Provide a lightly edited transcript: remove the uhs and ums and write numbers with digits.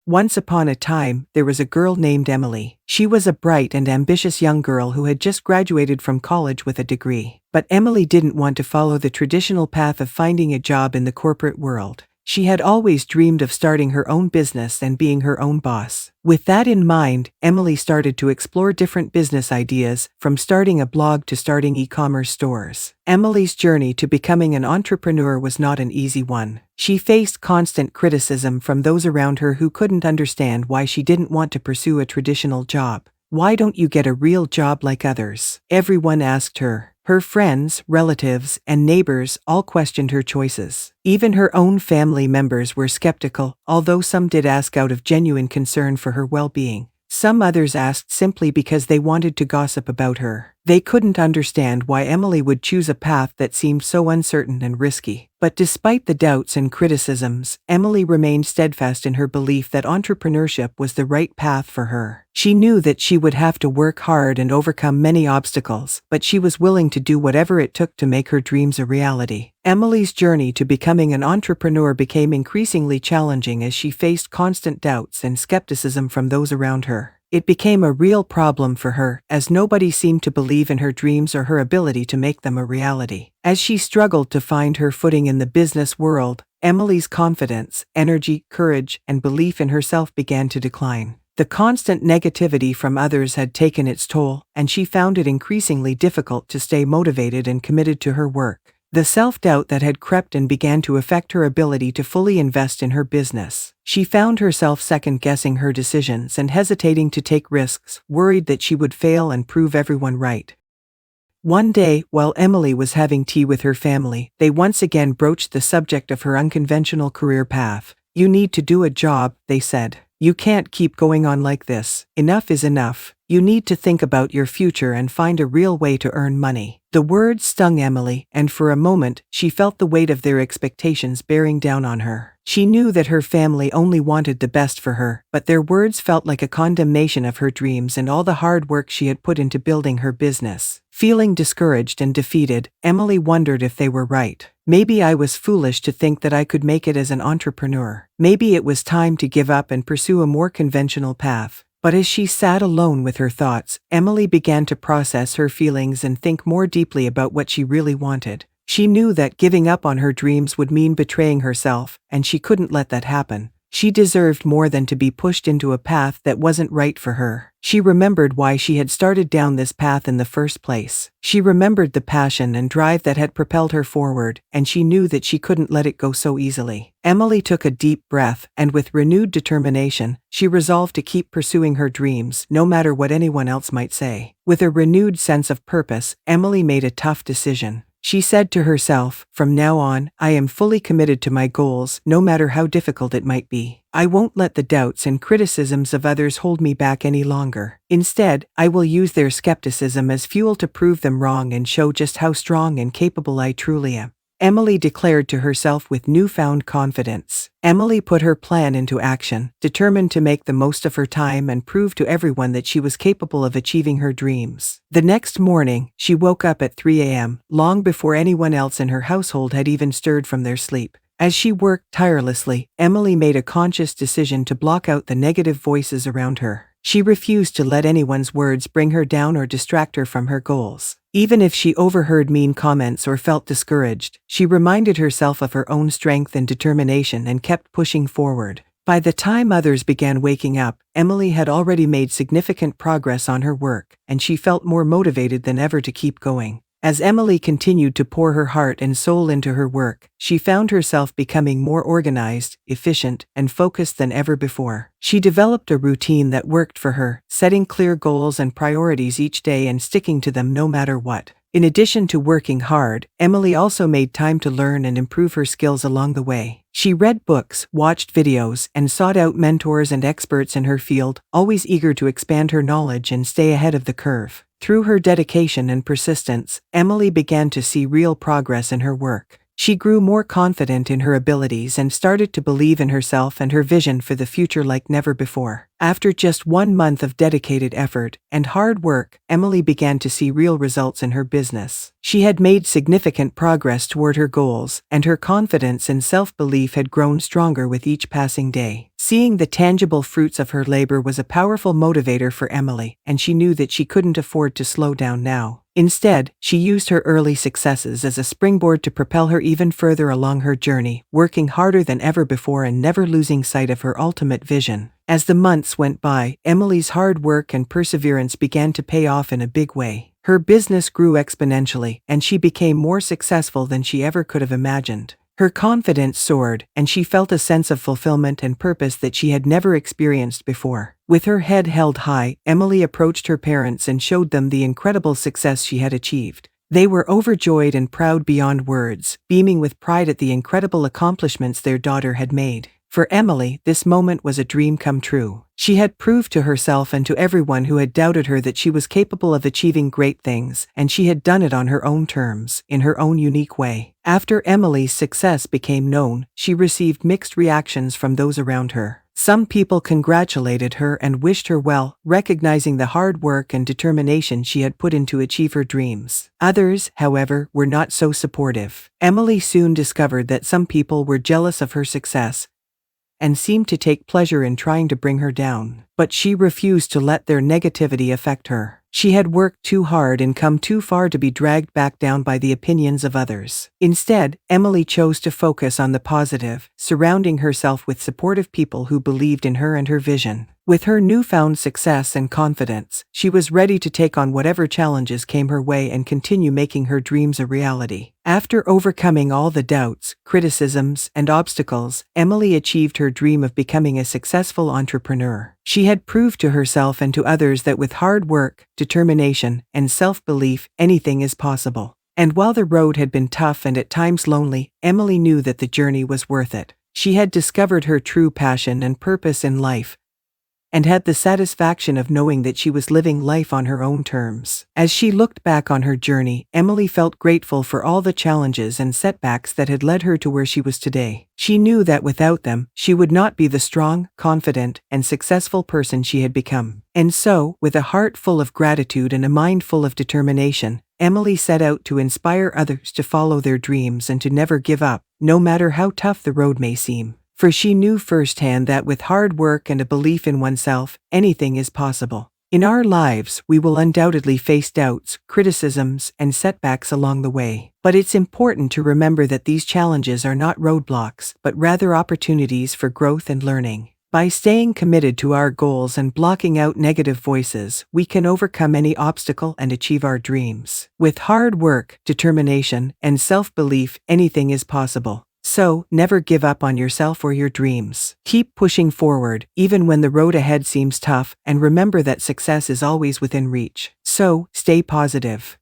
Once upon a time, there was a girl named Emily. She was a bright and ambitious young girl who had just graduated from college with a degree. But Emily didn't want to follow the traditional path of finding a job in the corporate world. She had always dreamed of starting her own business and being her own boss. With that in mind, Emily started to explore different business ideas, from starting a blog to starting e-commerce stores. Emily's journey to becoming an entrepreneur was not an easy one. She faced constant criticism from those around her who couldn't understand why she didn't want to pursue a traditional job. "Why don't you get a real job like others?" everyone asked her. Her friends, relatives, and neighbors all questioned her choices. Even her own family members were skeptical, although some did ask out of genuine concern for her well-being. Some others asked simply because they wanted to gossip about her. They couldn't understand why Emily would choose a path that seemed so uncertain and risky. But despite the doubts and criticisms, Emily remained steadfast in her belief that entrepreneurship was the right path for her. She knew that she would have to work hard and overcome many obstacles, but she was willing to do whatever it took to make her dreams a reality. Emily's journey to becoming an entrepreneur became increasingly challenging as she faced constant doubts and skepticism from those around her. It became a real problem for her, as nobody seemed to believe in her dreams or her ability to make them a reality. As she struggled to find her footing in the business world, Emily's confidence, energy, courage, and belief in herself began to decline. The constant negativity from others had taken its toll, and she found it increasingly difficult to stay motivated and committed to her work. The self-doubt that had crept in began to affect her ability to fully invest in her business. She found herself second-guessing her decisions and hesitating to take risks, worried that she would fail and prove everyone right. One day, while Emily was having tea with her family, they once again broached the subject of her unconventional career path. "You need to do a job," they said. "You can't keep going on like this. Enough is enough. You need to think about your future and find a real way to earn money." The words stung Emily, and for a moment, she felt the weight of their expectations bearing down on her. She knew that her family only wanted the best for her, but their words felt like a condemnation of her dreams and all the hard work she had put into building her business. Feeling discouraged and defeated, Emily wondered if they were right. Maybe I was foolish to think that I could make it as an entrepreneur. Maybe it was time to give up and pursue a more conventional path. But as she sat alone with her thoughts, Emily began to process her feelings and think more deeply about what she really wanted. She knew that giving up on her dreams would mean betraying herself, and she couldn't let that happen. She deserved more than to be pushed into a path that wasn't right for her. She remembered why she had started down this path in the first place. She remembered the passion and drive that had propelled her forward, and she knew that she couldn't let it go so easily. Emily took a deep breath, and with renewed determination, she resolved to keep pursuing her dreams, no matter what anyone else might say. With a renewed sense of purpose, Emily made a tough decision. She said to herself, "From now on, I am fully committed to my goals, no matter how difficult it might be. I won't let the doubts and criticisms of others hold me back any longer. Instead, I will use their skepticism as fuel to prove them wrong and show just how strong and capable I truly am." Emily declared to herself with newfound confidence. Emily put her plan into action, determined to make the most of her time and prove to everyone that she was capable of achieving her dreams. The next morning, she woke up at 3 a.m., long before anyone else in her household had even stirred from their sleep. As she worked tirelessly, Emily made a conscious decision to block out the negative voices around her. She refused to let anyone's words bring her down or distract her from her goals. Even if she overheard mean comments or felt discouraged, she reminded herself of her own strength and determination and kept pushing forward. By the time others began waking up, Emily had already made significant progress on her work, and she felt more motivated than ever to keep going. As Emily continued to pour her heart and soul into her work, she found herself becoming more organized, efficient, and focused than ever before. She developed a routine that worked for her, setting clear goals and priorities each day and sticking to them no matter what. In addition to working hard, Emily also made time to learn and improve her skills along the way. She read books, watched videos, and sought out mentors and experts in her field, always eager to expand her knowledge and stay ahead of the curve. Through her dedication and persistence, Emily began to see real progress in her work. She grew more confident in her abilities and started to believe in herself and her vision for the future like never before. After just 1 month of dedicated effort and hard work, Emily began to see real results in her business. She had made significant progress toward her goals, and her confidence and self-belief had grown stronger with each passing day. Seeing the tangible fruits of her labor was a powerful motivator for Emily, and she knew that she couldn't afford to slow down now. Instead, she used her early successes as a springboard to propel her even further along her journey, working harder than ever before and never losing sight of her ultimate vision. As the months went by, Emily's hard work and perseverance began to pay off in a big way. Her business grew exponentially, and she became more successful than she ever could have imagined. Her confidence soared, and she felt a sense of fulfillment and purpose that she had never experienced before. With her head held high, Emily approached her parents and showed them the incredible success she had achieved. They were overjoyed and proud beyond words, beaming with pride at the incredible accomplishments their daughter had made. For Emily, this moment was a dream come true. She had proved to herself and to everyone who had doubted her that she was capable of achieving great things, and she had done it on her own terms, in her own unique way. After Emily's success became known, she received mixed reactions from those around her. Some people congratulated her and wished her well, recognizing the hard work and determination she had put in to achieve her dreams. Others, however, were not so supportive. Emily soon discovered that some people were jealous of her success and seemed to take pleasure in trying to bring her down. But she refused to let their negativity affect her. She had worked too hard and come too far to be dragged back down by the opinions of others. Instead, Emily chose to focus on the positive, surrounding herself with supportive people who believed in her and her vision. With her newfound success and confidence, she was ready to take on whatever challenges came her way and continue making her dreams a reality. After overcoming all the doubts, criticisms, and obstacles, Emily achieved her dream of becoming a successful entrepreneur. She had proved to herself and to others that with hard work, determination, and self-belief, anything is possible. And while the road had been tough and at times lonely, Emily knew that the journey was worth it. She had discovered her true passion and purpose in life, and had the satisfaction of knowing that she was living life on her own terms. As she looked back on her journey, Emily felt grateful for all the challenges and setbacks that had led her to where she was today. She knew that without them, she would not be the strong, confident, and successful person she had become. And so, with a heart full of gratitude and a mind full of determination, Emily set out to inspire others to follow their dreams and to never give up, no matter how tough the road may seem. For she knew firsthand that with hard work and a belief in oneself, anything is possible. In our lives, we will undoubtedly face doubts, criticisms, and setbacks along the way. But it's important to remember that these challenges are not roadblocks, but rather opportunities for growth and learning. By staying committed to our goals and blocking out negative voices, we can overcome any obstacle and achieve our dreams. With hard work, determination, and self-belief, anything is possible. So, never give up on yourself or your dreams. Keep pushing forward, even when the road ahead seems tough, and remember that success is always within reach. So, stay positive.